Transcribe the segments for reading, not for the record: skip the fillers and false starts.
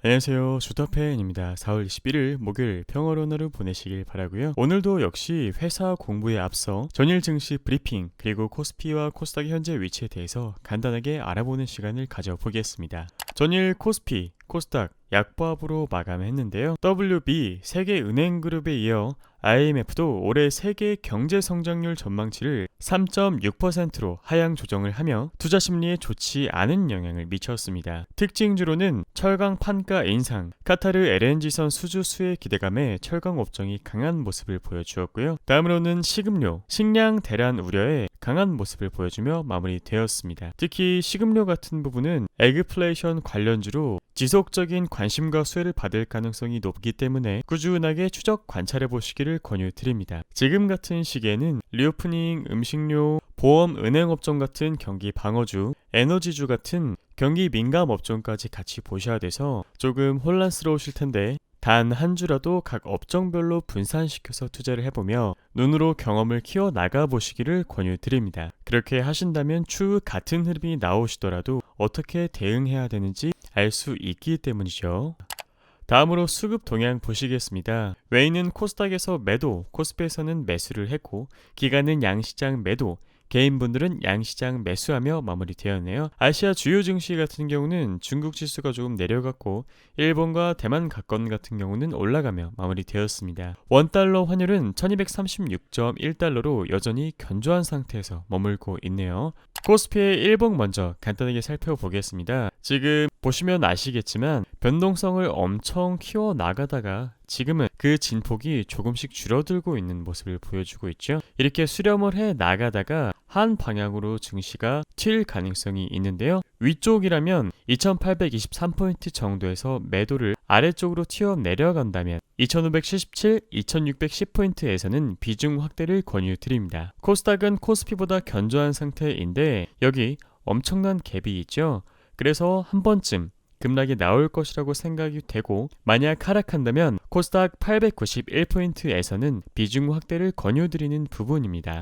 안녕하세요, 주터팬입니다. 4월 21일 목요일 평화로운 하루 보내시길 바라고요. 오늘도 역시 회사 공부에 앞서 전일 증시 브리핑 그리고 코스피와 코스닥의 현재 위치에 대해서 간단하게 알아보는 시간을 가져보겠습니다. 전일 코스피, 코스닥 약보합으로 마감했는데요. WB 세계은행그룹에 이어 IMF도 올해 세계 경제 성장률 전망치를 3.6%로 하향 조정을 하며 투자 심리에 좋지 않은 영향을 미쳤습니다. 특징주로는 철강 판가 인상, 카타르 LNG선 수주 수혜 기대감에 철강 업종이 강한 모습을 보여주었고요. 다음으로는 식음료, 식량 대란 우려에 강한 모습을 보여주며 마무리되었습니다. 특히 식음료 같은 부분은 에그플레이션 관련주로 지속적인 관심과 수혜를 받을 가능성이 높기 때문에 꾸준하게 추적 관찰해 보시기를 권유드립니다. 지금 같은 시기에는 리오프닝, 음식료, 보험, 은행업종 같은 경기 방어주, 에너지주 같은 경기 민감 업종까지 같이 보셔야 돼서 조금 혼란스러우실 텐데 단 한 주라도 각 업종별로 분산시켜서 투자를 해보며 눈으로 경험을 키워 나가 보시기를 권유드립니다. 그렇게 하신다면 추후 같은 흐름이 나오시더라도 어떻게 대응해야 되는지 알 수 있기 때문이죠. 다음으로 수급 동향 보시겠습니다. 외인은 코스닥에서 매도, 코스피에서는 매수를 했고 기관은 양시장 매도, 개인분들은 양시장 매수하며 마무리되었네요. 아시아 주요 증시 같은 경우는 중국 지수가 조금 내려갔고 일본과 대만 각권 같은 경우는 올라가며 마무리되었습니다. 원달러 환율은 1236.1달러로 여전히 견조한 상태에서 머물고 있네요. 코스피의 일봉 먼저 간단하게 살펴보겠습니다. 지금 보시면 아시겠지만 변동성을 엄청 키워 나가다가 지금은 그 진폭이 조금씩 줄어들고 있는 모습을 보여주고 있죠. 이렇게 수렴을 해 나가다가 한 방향으로 증시가 튈 가능성이 있는데요. 위쪽이라면 2823포인트 정도에서 매도를 아래쪽으로 튀어 내려간다면 2577, 2610포인트에서는 비중 확대를 권유드립니다. 코스닥은 코스피보다 견조한 상태인데 여기 엄청난 갭이 있죠. 그래서 한 번쯤 급락이 나올 것이라고 생각이 되고 만약 하락한다면 코스닥 891포인트에서는 비중 확대를 권유드리는 부분입니다.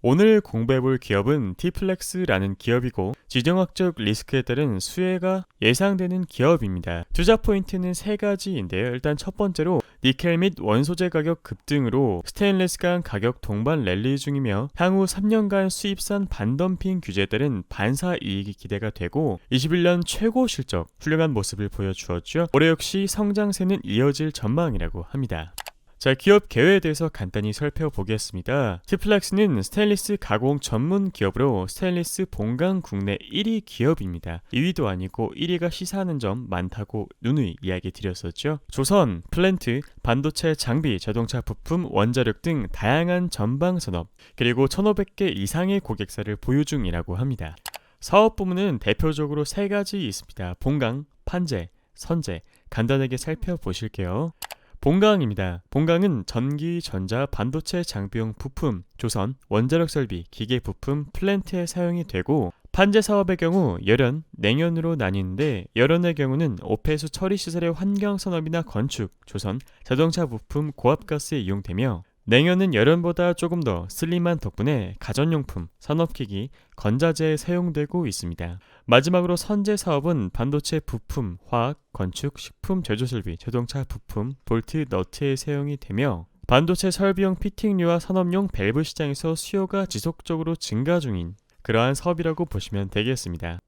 오늘 공부해볼 기업은 T플렉스라는 기업이고 지정학적 리스크에 따른 수혜가 예상되는 기업입니다. 투자 포인트는 세 가지인데요. 일단 첫 번째로 니켈 및 원소재 가격 급등으로 스테인리스관 가격 동반 랠리 중이며 향후 3년간 수입산 반덤핑 규제에 따른 반사 이익이 기대가 되고 21년 최고 실적 훌륭한 모습을 보여주었죠. 올해 역시 성장세는 이어질 전망이라고 합니다. 자, 기업 개요에 대해서 간단히 살펴보겠습니다. T플렉스는 스테인리스 가공 전문 기업으로 스테인리스 본강 국내 1위 기업입니다. 2위도 아니고 1위가 시사하는 점 많다고 누누이 이야기 드렸었죠. 조선, 플랜트, 반도체 장비, 자동차 부품, 원자력 등 다양한 전방 산업, 그리고 1500개 이상의 고객사를 보유 중이라고 합니다. 사업 부문은 대표적으로 세 가지 있습니다. 본강, 판재, 선재. 간단하게 살펴보실게요. 본강입니다. 본강은 전기, 전자, 반도체 장비용 부품, 조선, 원자력 설비, 기계 부품, 플랜트에 사용이 되고 판재 사업의 경우 열연, 냉연으로 나뉘는데 열연의 경우는 오폐수 처리 시설의 환경산업이나 건축, 조선, 자동차 부품, 고압가스에 이용되며 냉연은 열연보다 조금 더 슬림한 덕분에 가전용품, 산업기기, 건자재에 사용되고 있습니다. 마지막으로 선재 사업은 반도체 부품, 화학, 건축, 식품 제조설비, 자동차 부품, 볼트, 너트에 사용이 되며 반도체 설비용 피팅류와 산업용 밸브 시장에서 수요가 지속적으로 증가 중인 그러한 사업이라고 보시면 되겠습니다.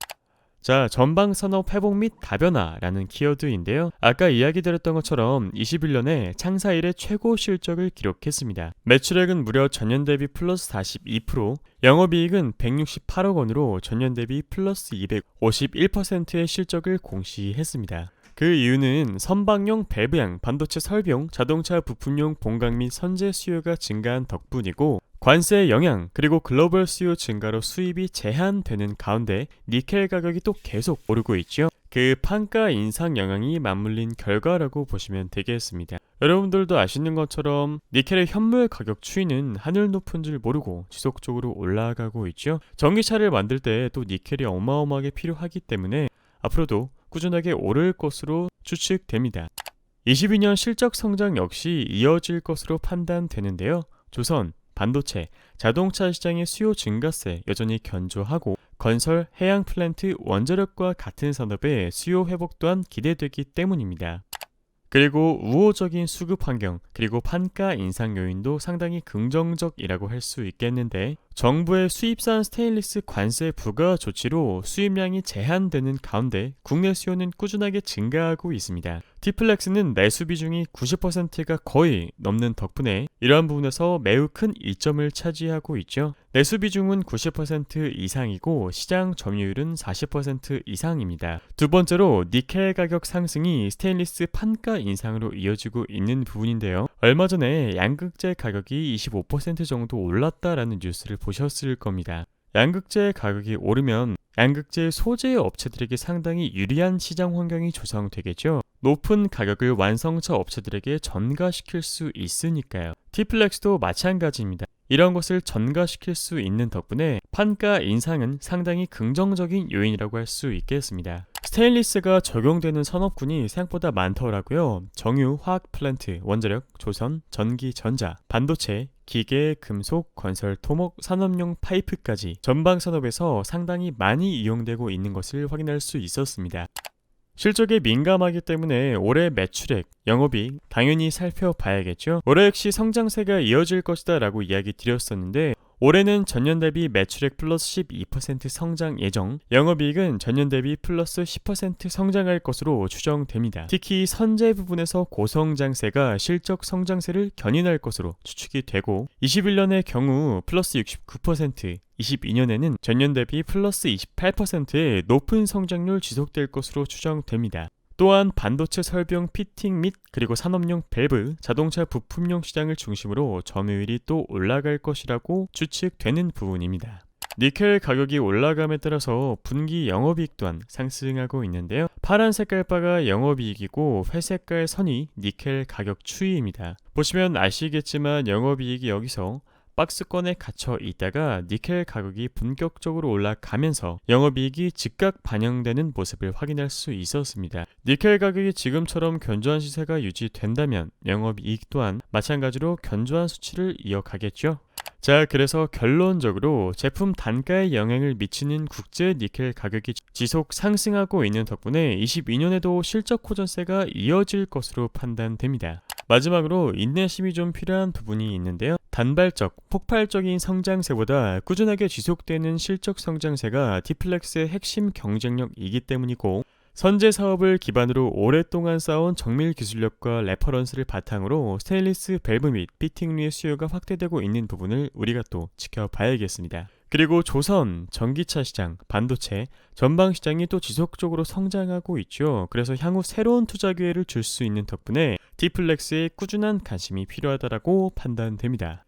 자, 전방산업 회복 및 다변화라는 키워드인데요. 아까 이야기 드렸던 것처럼 21년에 창사 이래 최고 실적을 기록했습니다. 매출액은 무려 전년 대비 플러스 42%, 영업이익은 168억 원으로 전년 대비 플러스 251%의 실적을 공시했습니다. 그 이유는 선박용 밸브양, 반도체 설비용, 자동차 부품용 본강 및 선재 수요가 증가한 덕분이고 관세의 영향 그리고 글로벌 수요 증가로 수입이 제한되는 가운데 니켈 가격이 또 계속 오르고 있죠. 그 판가 인상 영향이 맞물린 결과라고 보시면 되겠습니다. 여러분들도 아시는 것처럼 니켈의 현물 가격 추이는 하늘 높은 줄 모르고 지속적으로 올라가고 있죠. 전기차를 만들 때 또 니켈이 어마어마하게 필요하기 때문에 앞으로도 꾸준하게 오를 것으로 추측됩니다. 22년 실적 성장 역시 이어질 것으로 판단되는데요. 조선, 반도체, 자동차 시장의 수요 증가세 여전히 견조하고 건설, 해양 플랜트, 원자력과 같은 산업의 수요 회복 또한 기대되기 때문입니다. 그리고 우호적인 수급 환경, 그리고 판가 인상 요인도 상당히 긍정적이라고 할 수 있겠는데, 정부의 수입산 스테인리스 관세 부과 조치로 수입량이 제한되는 가운데 국내 수요는 꾸준하게 증가하고 있습니다. T플렉스는 내수 비중이 90%가 거의 넘는 덕분에 이러한 부분에서 매우 큰 이점을 차지하고 있죠. 내수 비중은 90% 이상이고 시장 점유율은 40% 이상입니다. 두 번째로 니켈 가격 상승이 스테인리스 판가 인상으로 이어지고 있는 부분인데요. 얼마 전에 양극재 가격이 25% 정도 올랐다라는 뉴스를 보셨을 겁니다. 양극재 가격이 오르면 양극재 소재 업체들에게 상당히 유리한 시장 환경이 조성되겠죠. 높은 가격을 완성차 업체들에게 전가시킬 수 있으니까요. T플렉스도 마찬가지입니다. 이런 것을 전가시킬 수 있는 덕분에 판가 인상은 상당히 긍정적인 요인이라고 할 수 있겠습니다. 스테인리스가 적용되는 산업군이 생각보다 많더라고요. 정유, 화학 플랜트, 원자력, 조선, 전기, 전자, 반도체, 기계, 금속, 건설, 토목, 산업용 파이프까지 전방 산업에서 상당히 많이 이용되고 있는 것을 확인할 수 있었습니다. 실적에 민감하기 때문에 올해 매출액, 영업이익 당연히 살펴봐야겠죠. 올해 역시 성장세가 이어질 것이다 라고 이야기 드렸었는데, 올해는 전년 대비 매출액 플러스 12% 성장 예정, 영업이익은 전년 대비 플러스 10% 성장할 것으로 추정됩니다. 특히 선제 부분에서 고성장세가 실적 성장세를 견인할 것으로 추측이 되고, 21년의 경우 플러스 69%, 22년에는 전년 대비 플러스 28%의 높은 성장률 지속될 것으로 추정됩니다. 또한 반도체 설비용 피팅 및 그리고 산업용 밸브, 자동차 부품용 시장을 중심으로 점유율이 또 올라갈 것이라고 추측되는 부분입니다. 니켈 가격이 올라감에 따라서 분기 영업이익 또한 상승하고 있는데요. 파란 색깔 바가 영업이익이고 회색깔 선이 니켈 가격 추이입니다. 보시면 아시겠지만 영업이익이 여기서 박스권에 갇혀 있다가 니켈 가격이 본격적으로 올라가면서 영업이익이 즉각 반영되는 모습을 확인할 수 있었습니다. 니켈 가격이 지금처럼 견조한 시세가 유지된다면 영업이익 또한 마찬가지로 견조한 수치를 이어가겠죠. 자, 그래서 결론적으로 제품 단가에 영향을 미치는 국제 니켈 가격이 지속 상승하고 있는 덕분에 22년에도 실적 호전세가 이어질 것으로 판단됩니다. 마지막으로 인내심이 좀 필요한 부분이 있는데요. 단발적, 폭발적인 성장세보다 꾸준하게 지속되는 실적 성장세가 T플렉스의 핵심 경쟁력이기 때문이고, 선제 사업을 기반으로 오랫동안 쌓아온 정밀 기술력과 레퍼런스를 바탕으로 스테인리스 밸브 및 피팅류의 수요가 확대되고 있는 부분을 우리가 또 지켜봐야겠습니다. 그리고 조선, 전기차 시장, 반도체, 전방 시장이 또 지속적으로 성장하고 있죠. 그래서 향후 새로운 투자 기회를 줄 수 있는 덕분에 T플렉스의 꾸준한 관심이 필요하다라고 판단됩니다.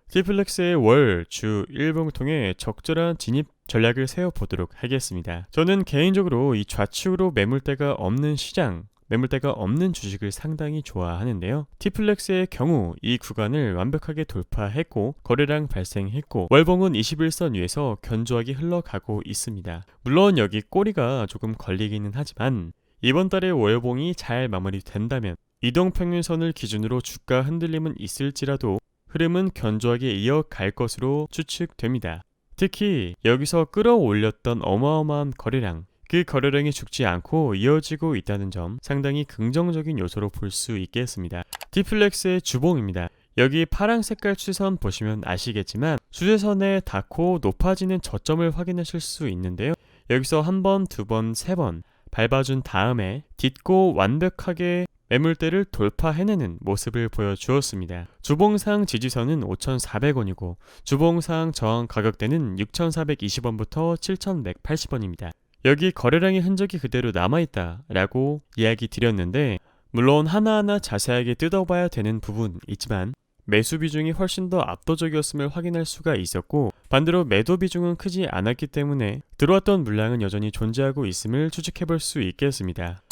T플렉스의 월, 주, 일봉을 통해 적절한 진입 전략을 세워보도록 하겠습니다. 저는 개인적으로 이 좌측으로 매물대가 없는 시장, 매물대가 없는 주식을 상당히 좋아하는데요. T플렉스의 경우 이 구간을 완벽하게 돌파했고 거래량 발생했고 월봉은 21선 위에서 견조하게 흘러가고 있습니다. 물론 여기 꼬리가 조금 걸리기는 하지만 이번 달에 월봉이 잘 마무리된다면 이동평균선을 기준으로 주가 흔들림은 있을지라도 흐름은 견조하게 이어갈 것으로 추측됩니다. 특히 여기서 끌어올렸던 어마어마한 거래량, 그 거래량이 죽지 않고 이어지고 있다는 점 상당히 긍정적인 요소로 볼 수 있겠습니다. T플렉스의 주봉입니다. 여기 파란 색깔 추세선 보시면 아시겠지만 추세선에 닿고 높아지는 저점을 확인하실 수 있는데요. 여기서 한 번, 두 번, 세 번 밟아준 다음에 딛고 완벽하게 매물대를 돌파해내는 모습을 보여주었습니다. 주봉상 지지선은 5,400원이고 주봉상 저항 가격대는 6,420원부터 7,180원입니다. 여기 거래량의 흔적이 그대로 남아있다 라고 이야기 드렸는데, 물론 하나하나 자세하게 뜯어봐야 되는 부분 있지만 매수 비중이 훨씬 더 압도적이었음을 확인할 수가 있었고, 반대로 매도 비중은 크지 않았기 때문에 들어왔던 물량은 여전히 존재하고 있음을 추측해볼 수 있겠습니다.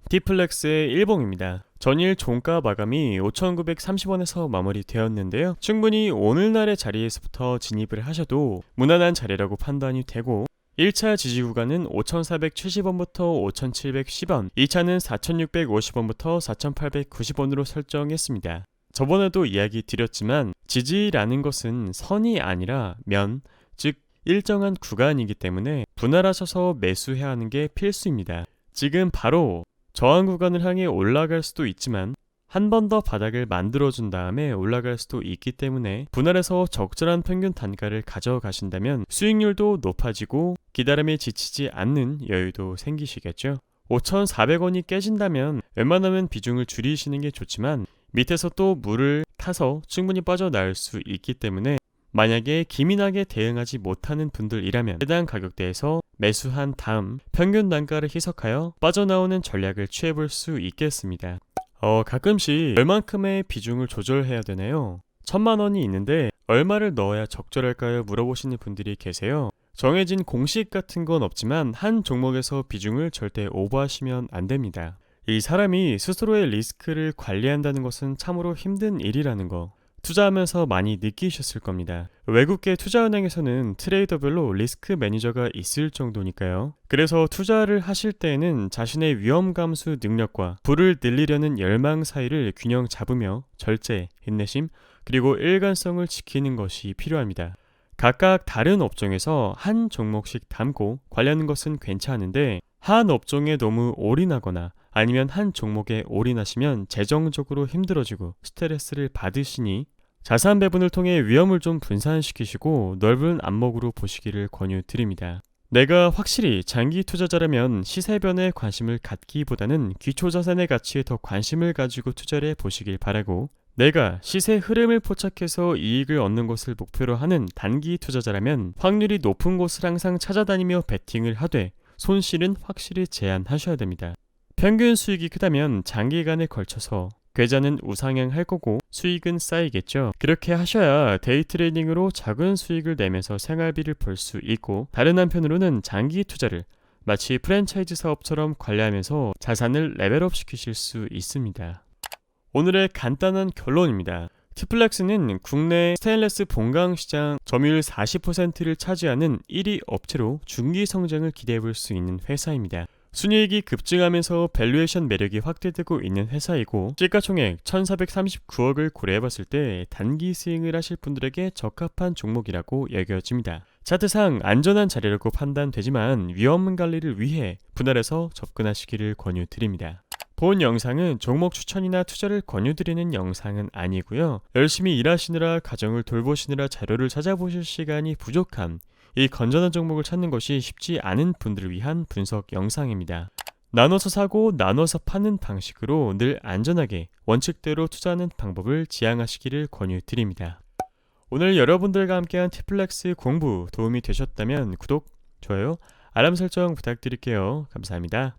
T플렉스의 일봉입니다. 전일 종가 마감이 5,930원에서 마무리되었는데요. 충분히 오늘날의 자리에서부터 진입을 하셔도 무난한 자리라고 판단이 되고, 1차 지지 구간은 5,470원부터 5,710원, 2차는 4,650원부터 4,890원으로 설정했습니다. 저번에도 이야기 드렸지만 지지라는 것은 선이 아니라 면, 즉 일정한 구간이기 때문에 분할하셔서 매수해야 하는 게 필수입니다. 지금 바로 저항 구간을 향해 올라갈 수도 있지만 한 번 더 바닥을 만들어준 다음에 올라갈 수도 있기 때문에 분할해서 적절한 평균 단가를 가져가신다면 수익률도 높아지고 기다림에 지치지 않는 여유도 생기시겠죠. 5,400원이 깨진다면 웬만하면 비중을 줄이시는 게 좋지만 밑에서 또 물을 타서 충분히 빠져나올 수 있기 때문에 만약에 기민하게 대응하지 못하는 분들이라면 해당 가격대에서 매수한 다음 평균 단가를 희석하여 빠져나오는 전략을 취해볼 수 있겠습니다. 가끔씩 얼만큼의 비중을 조절해야 되나요? 1,000만원이 있는데 얼마를 넣어야 적절할까요? 물어보시는 분들이 계세요. 정해진 공식 같은 건 없지만 한 종목에서 비중을 절대 오버하시면 안 됩니다. 이 사람이 스스로의 리스크를 관리한다는 것은 참으로 힘든 일이라는 거 투자하면서 많이 느끼셨을 겁니다. 외국계 투자은행에서는 트레이더별로 리스크 매니저가 있을 정도니까요. 그래서 투자를 하실 때에는 자신의 위험 감수 능력과 부를 늘리려는 열망 사이를 균형 잡으며 절제, 인내심, 그리고 일관성을 지키는 것이 필요합니다. 각각 다른 업종에서 한 종목씩 담고 관리하는 것은 괜찮은데 한 업종에 너무 올인하거나 아니면 한 종목에 올인하시면 재정적으로 힘들어지고 스트레스를 받으시니 자산 배분을 통해 위험을 좀 분산시키시고 넓은 안목으로 보시기를 권유드립니다. 내가 확실히 장기 투자자라면 시세 변에 관심을 갖기보다는 기초자산의 가치에 더 관심을 가지고 투자를 해보시길 바라고, 내가 시세 흐름을 포착해서 이익을 얻는 것을 목표로 하는 단기 투자자라면 확률이 높은 곳을 항상 찾아다니며 베팅을 하되 손실은 확실히 제한하셔야 됩니다. 평균 수익이 크다면 장기간에 걸쳐서 계좌는 우상향할 거고 수익은 쌓이겠죠. 그렇게 하셔야 데이 트레이딩으로 작은 수익을 내면서 생활비를 벌 수 있고, 다른 한편으로는 장기 투자를 마치 프랜차이즈 사업처럼 관리하면서 자산을 레벨업 시키실 수 있습니다. 오늘의 간단한 결론입니다. 티플렉스는 국내 스테인레스 본강 시장 점유율 40%를 차지하는 1위 업체로 중기 성장을 기대해 볼 수 있는 회사입니다. 순이익이 급증하면서 밸류에이션 매력이 확대되고 있는 회사이고, 시가총액 1,439억을 고려해봤을 때 단기 스윙을 하실 분들에게 적합한 종목이라고 여겨집니다. 차트상 안전한 자리라고 판단되지만 위험 관리를 위해 분할해서 접근하시기를 권유드립니다. 본 영상은 종목 추천이나 투자를 권유드리는 영상은 아니고요. 열심히 일하시느라 가정을 돌보시느라 자료를 찾아보실 시간이 부족한 이 건전한 종목을 찾는 것이 쉽지 않은 분들을 위한 분석 영상입니다. 나눠서 사고 나눠서 파는 방식으로 늘 안전하게 원칙대로 투자하는 방법을 지향하시기를 권유드립니다. 오늘 여러분들과 함께한 티플렉스 공부 도움이 되셨다면 구독, 좋아요, 알람 설정 부탁드릴게요. 감사합니다.